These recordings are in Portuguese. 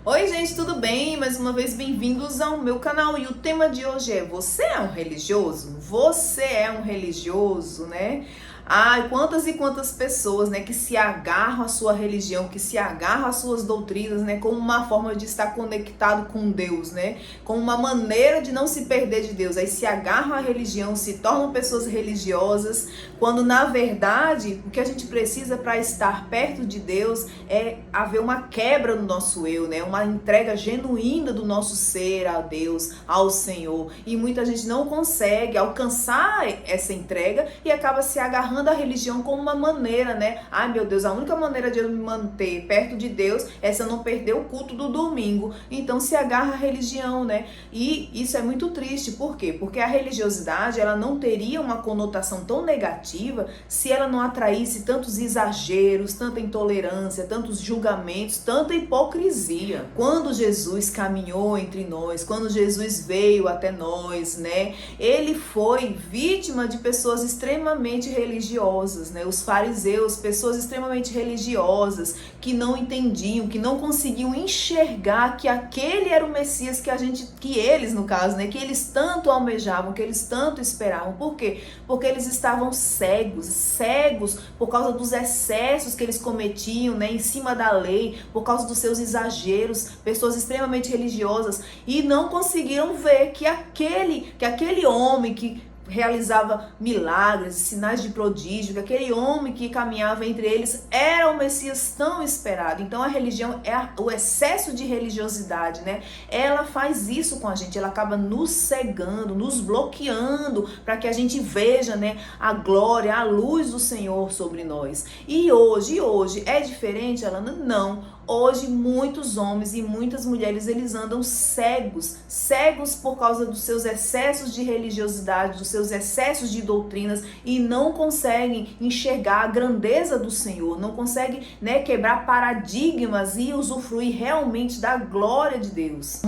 Oi gente, tudo bem? Mais uma vez bem-vindos ao meu canal e o tema de hoje é: você é um religioso? Você é um religioso, né? Ai, quantas e quantas pessoas, né, que se agarram à sua religião, que se agarram às suas doutrinas, né, como uma forma de estar conectado com Deus, né, como uma maneira de não se perder de Deus. Aí se agarram à religião, se tornam pessoas religiosas, quando na verdade o que a gente precisa para estar perto de Deus é haver uma quebra no nosso eu, né, uma entrega genuína do nosso ser a Deus, ao Senhor. E muita gente não consegue alcançar essa entrega e acaba se agarrando a religião como uma maneira, né? Ai meu Deus, a única maneira de eu me manter perto de Deus é se eu não perder o culto do domingo. Então se agarra a religião, né? E isso é muito triste. Por quê? Porque a religiosidade, ela não teria uma conotação tão negativa se ela não atraísse tantos exageros, tanta intolerância, tantos julgamentos, tanta hipocrisia. Quando Jesus caminhou entre nós, quando Jesus veio até nós, né? Ele foi vítima de pessoas extremamente religiosas, né? Os fariseus, pessoas extremamente religiosas, que não entendiam, que não conseguiam enxergar que aquele era o Messias que eles, no caso, né? Que eles tanto almejavam, que eles tanto esperavam. Por quê? Porque eles estavam cegos por causa dos excessos que eles cometiam, né? Em cima da lei, por causa dos seus exageros, pessoas extremamente religiosas, e não conseguiram ver que aquele homem que realizava milagres, sinais de prodígio, que aquele homem que caminhava entre eles era o Messias tão esperado. Então a religião é o excesso de religiosidade, né? Ela faz isso com a gente, ela acaba nos cegando, nos bloqueando para que a gente veja, né, a glória, a luz do Senhor sobre nós. E hoje é diferente, Alana? Não. Hoje muitos homens e muitas mulheres, eles andam cegos por causa dos seus excessos de religiosidade, dos seus excessos de doutrinas, e não conseguem enxergar a grandeza do Senhor, não conseguem, né, quebrar paradigmas e usufruir realmente da glória de Deus.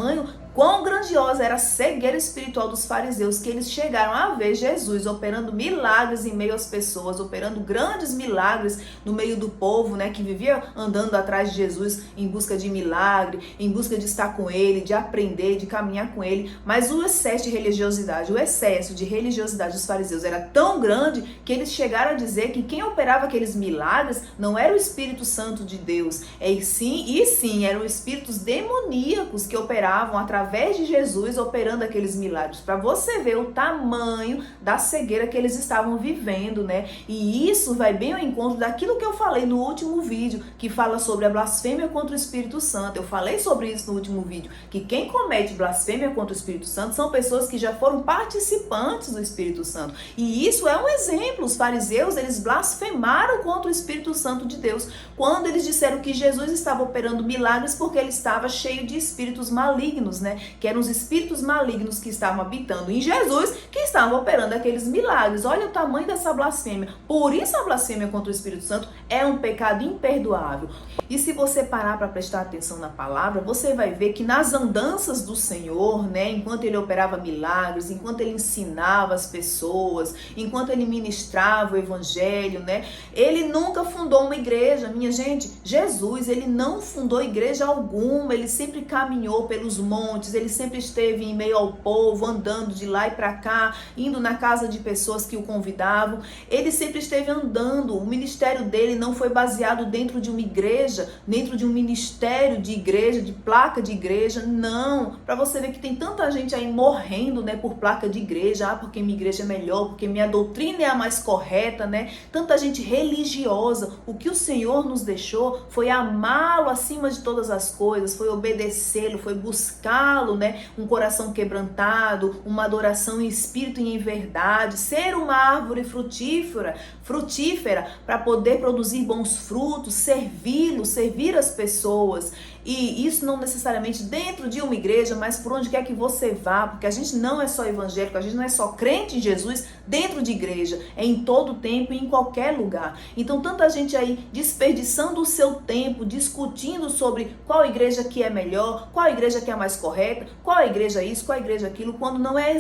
Quão grandiosa era a cegueira espiritual dos fariseus, que eles chegaram a ver Jesus operando milagres em meio às pessoas, operando grandes milagres no meio do povo, né, que vivia andando atrás de Jesus em busca de milagre, em busca de estar com ele, de aprender, de caminhar com ele. Mas o excesso de religiosidade dos fariseus era tão grande que eles chegaram a dizer que quem operava aqueles milagres não era o Espírito Santo de Deus, sim, eram espíritos demoníacos que operavam através de Jesus, operando aqueles milagres, para você ver o tamanho da cegueira que eles estavam vivendo, né? E isso vai bem ao encontro daquilo que eu falei no último vídeo, que fala sobre a blasfêmia contra o Espírito Santo. Eu falei sobre isso no último vídeo, que quem comete blasfêmia contra o Espírito Santo são pessoas que já foram participantes do Espírito Santo. E isso é um exemplo. Os fariseus, eles blasfemaram contra o Espírito Santo de Deus, quando eles disseram que Jesus estava operando milagres porque ele estava cheio de espíritos malignos, né? Que eram os espíritos malignos que estavam habitando em Jesus, que estavam operando aqueles milagres. Olha o tamanho dessa blasfêmia. Por isso a blasfêmia contra o Espírito Santo é um pecado imperdoável. E se você parar para prestar atenção na palavra, você vai ver que nas andanças do Senhor, né, enquanto ele operava milagres, enquanto ele ensinava as pessoas, enquanto ele ministrava o evangelho, né, ele nunca fundou uma igreja. Minha gente, Jesus, ele não fundou igreja alguma, ele sempre caminhou pelos montes, ele sempre esteve em meio ao povo, andando de lá e para cá, indo na casa de pessoas que o convidavam. Ele sempre esteve andando. O ministério dele não foi baseado dentro de uma igreja, dentro de um ministério de igreja, de placa de igreja, não. Para você ver que tem tanta gente aí morrendo, né, por placa de igreja, porque minha igreja é melhor, porque minha doutrina é a mais correta, né? Tanta gente religiosa. O que o Senhor nos deixou foi amá-lo acima de todas as coisas, foi obedecê-lo, foi buscá-lo, né? Um coração quebrantado, uma adoração em espírito e em verdade, ser uma árvore frutífera para poder produzir bons frutos, servir as pessoas. E isso não necessariamente dentro de uma igreja, mas por onde quer que você vá, porque a gente não é só evangélico, a gente não é só crente em Jesus dentro de igreja, é em todo tempo e em qualquer lugar. Então tanta gente aí desperdiçando o seu tempo, discutindo sobre qual igreja que é melhor, qual igreja que é mais correta, qual igreja isso, qual igreja aquilo, quando não é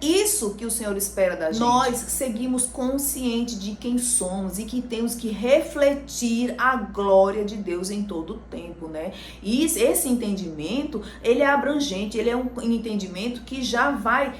isso que o Senhor espera da gente. Nós seguimos consciente de quem somos e que temos que refletir a glória de Deus em todo tempo, né? E esse entendimento, ele é abrangente, ele é um entendimento que já vai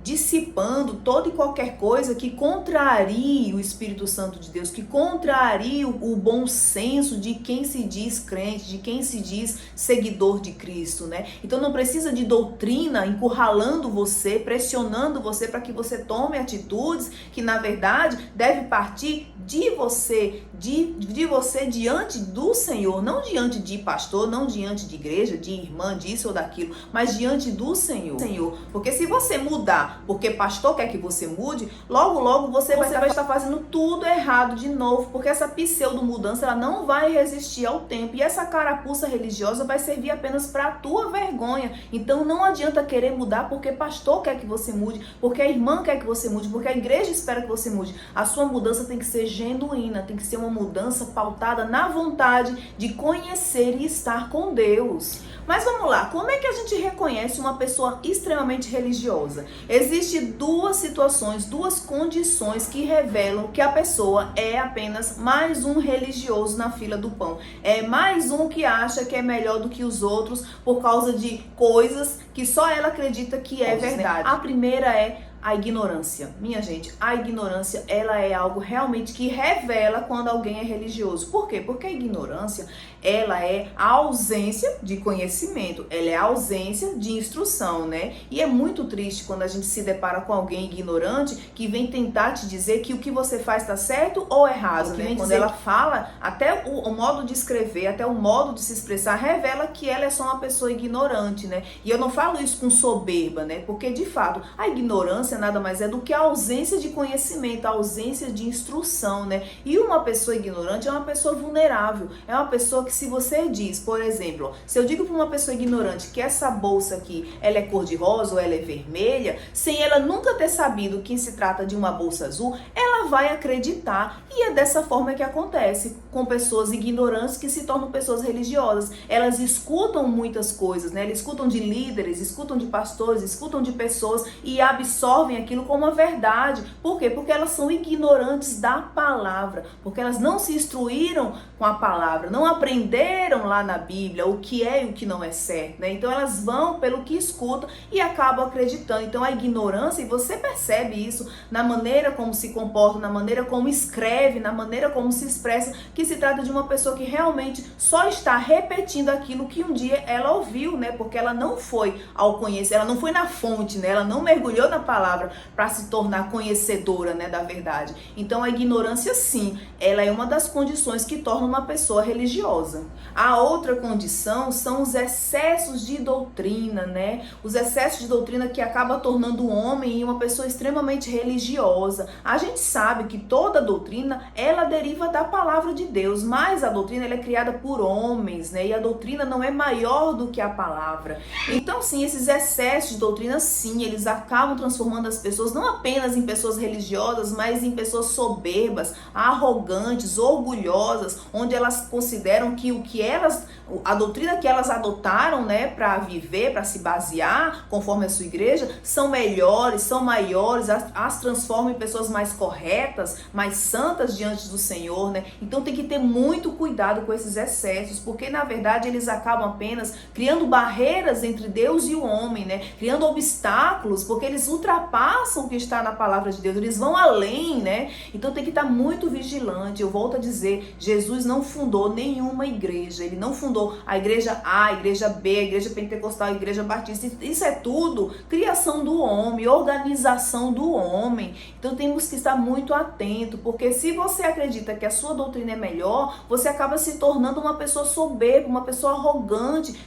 dissipando toda e qualquer coisa que contrarie o Espírito Santo de Deus, que contrarie o bom senso de quem se diz crente, de quem se diz seguidor de Cristo, né? Então não precisa de doutrina encurralando você, pressionando você para que você tome atitudes que na verdade deve partir de você, de você diante do Senhor, não diante de pastor, não diante de igreja, de irmã, disso ou daquilo, mas diante do Senhor. Porque se você mudar, porque pastor quer que você mude, logo você vai estar fazendo tudo errado de novo, porque essa pseudo mudança ela não vai resistir ao tempo, e essa carapuça religiosa vai servir apenas para a tua vergonha. Então não adianta querer mudar porque pastor quer que você mude, porque a irmã quer que você mude, porque a igreja espera que você mude. A sua mudança tem que ser genuína, tem que ser uma mudança pautada na vontade de conhecer e estar com Deus. Mas vamos lá, como é que a gente reconhece uma pessoa extremamente religiosa? Existem duas situações, duas condições que revelam que a pessoa é apenas mais um religioso na fila do pão. É mais um que acha que é melhor do que os outros por causa de coisas que só ela acredita que é verdade. A primeira é a ignorância. Minha gente, a ignorância, ela é algo realmente que revela quando alguém é religioso. Por quê? Porque a ignorância, ela é a ausência de conhecimento, ela é a ausência de instrução, né? E é muito triste quando a gente se depara com alguém ignorante que vem tentar te dizer que o que você faz está certo ou errado, né? Quando ela fala, até o modo de escrever, até o modo de se expressar, revela que ela é só uma pessoa ignorante, né? E eu não falo isso com soberba, né? Porque, de fato, a ignorância nada mais é do que a ausência de conhecimento, a ausência de instrução, né? E uma pessoa ignorante é uma pessoa vulnerável, é uma pessoa que se você diz, por exemplo, se eu digo para uma pessoa ignorante que essa bolsa aqui, ela é cor-de-rosa ou ela é vermelha, sem ela nunca ter sabido que se trata de uma bolsa azul, ela vai acreditar, e é dessa forma que acontece com pessoas ignorantes que se tornam pessoas religiosas. Elas escutam muitas coisas, né? Elas escutam de líderes, escutam de pastores, escutam de pessoas e absorvem aquilo como uma verdade. Por quê? Porque elas são ignorantes da palavra, porque elas não se instruíram com a palavra, não aprenderam lá na Bíblia o que é e o que não é certo, né? Então elas vão pelo que escutam e acabam acreditando. Então a ignorância, e você percebe isso na maneira como se comporta, na maneira como escreve, na maneira como se expressa, que se trata de uma pessoa que realmente só está repetindo aquilo que um dia ela ouviu, né? Porque ela não foi ao conhecer, ela não foi na fonte, né? Ela não mergulhou na palavra para se tornar conhecedora, né, da verdade. Então a ignorância, sim, ela é uma das condições que torna uma pessoa religiosa. A outra condição são os excessos de doutrina, né? Os excessos de doutrina que acaba tornando o homem uma pessoa extremamente religiosa. A gente sabe que toda doutrina, ela deriva da palavra de Deus, mas a doutrina ela é criada por homens, né? E a doutrina não é maior do que a palavra. Então, sim, esses excessos de doutrina, sim, eles acabam transformando as pessoas não apenas em pessoas religiosas, mas em pessoas soberbas, arrogantes, orgulhosas, onde elas consideram que a doutrina que elas adotaram, né, para viver, para se basear, conforme a sua igreja, são melhores, são maiores, as transformam em pessoas mais corretas, mais santas diante do Senhor, né? Então tem que ter muito cuidado com esses excessos, porque na verdade eles acabam apenas criando barreiras entre Deus e o homem, né? Criando obstáculos, porque eles ultrapassam o que está na palavra de Deus, eles vão além, né? Então tem que estar muito vigilante. Eu volto a dizer, Jesus não fundou nenhuma igreja, ele não fundou a igreja A, a igreja B, a igreja pentecostal, a igreja batista. Isso é tudo criação do homem, organização do homem. Então temos que estar muito atento, porque se você acredita que a sua doutrina é melhor, você acaba se tornando uma pessoa soberba, uma pessoa arrogante.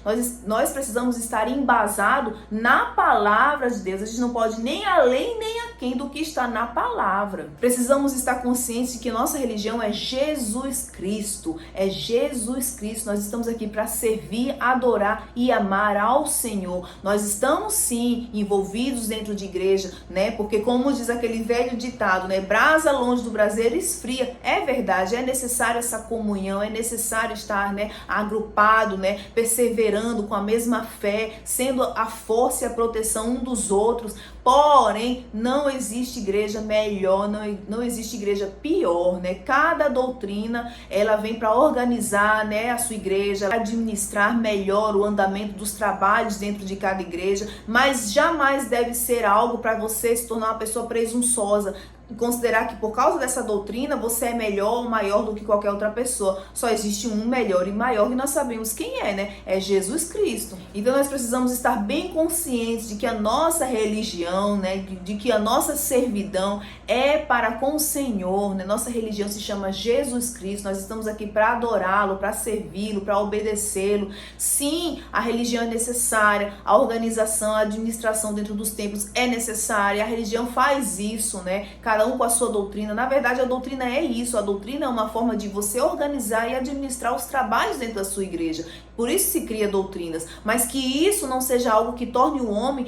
Nós precisamos estar embasado na palavra de Deus. A gente não pode nem além nem aquém do que está na palavra. Precisamos estar conscientes de que nossa religião é Jesus Cristo. É Jesus Cristo. Nós estamos aqui para servir, adorar e amar ao Senhor. Nós estamos sim envolvidos dentro de igreja, né? Porque como diz aquele velho ditado, né? Brasa longe do braseiro esfria. É verdade, é necessário essa comunhão, é necessário estar, né, agrupado, né, perseverando com a mesma fé, sendo a força e a proteção um dos outros. Porém, não existe igreja melhor, não existe igreja pior, né? Cada doutrina, ela vem para organizar, né, a sua igreja, igreja, administrar melhor o andamento dos trabalhos dentro de cada igreja, mas jamais deve ser algo para você se tornar uma pessoa presunçosa, considerar que por causa dessa doutrina você é melhor ou maior do que qualquer outra pessoa. Só existe um melhor e maior, e nós sabemos quem é, né? É Jesus Cristo. Então nós precisamos estar bem conscientes de que a nossa religião, né, de que a nossa servidão é para com o Senhor, né? Nossa religião se chama Jesus Cristo. Nós estamos aqui para adorá-lo, para servi-lo, para obedecê-lo. Sim, a religião é necessária, a organização, a administração dentro dos templos é necessária. A religião faz isso, né? Cada um com a sua doutrina. Na verdade, a doutrina é isso. A doutrina é uma forma de você organizar e administrar os trabalhos dentro da sua igreja. Por isso se cria doutrinas. Mas que isso não seja algo que torne o homem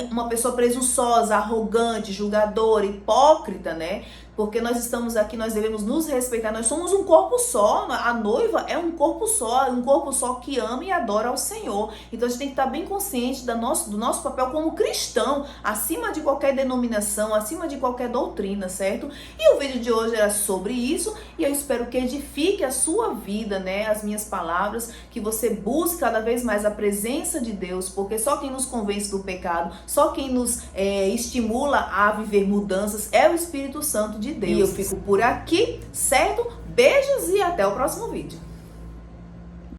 uma pessoa presunçosa, arrogante, julgadora, hipócrita, né? Porque nós estamos aqui, nós devemos nos respeitar. Nós somos um corpo só. A noiva é um corpo só que ama e adora ao Senhor. Então a gente tem que estar bem consciente do nosso papel como cristão, acima de qualquer denominação, acima de qualquer doutrina, certo? E o vídeo de hoje era sobre isso, e eu espero que edifique a sua vida, né? As minhas palavras, que você busque cada vez mais a presença de Deus, porque só quem nos convence do pecado, só quem nos estimula a viver mudanças é o Espírito Santo de Deus. E eu fico por aqui, certo? Beijos e até o próximo vídeo.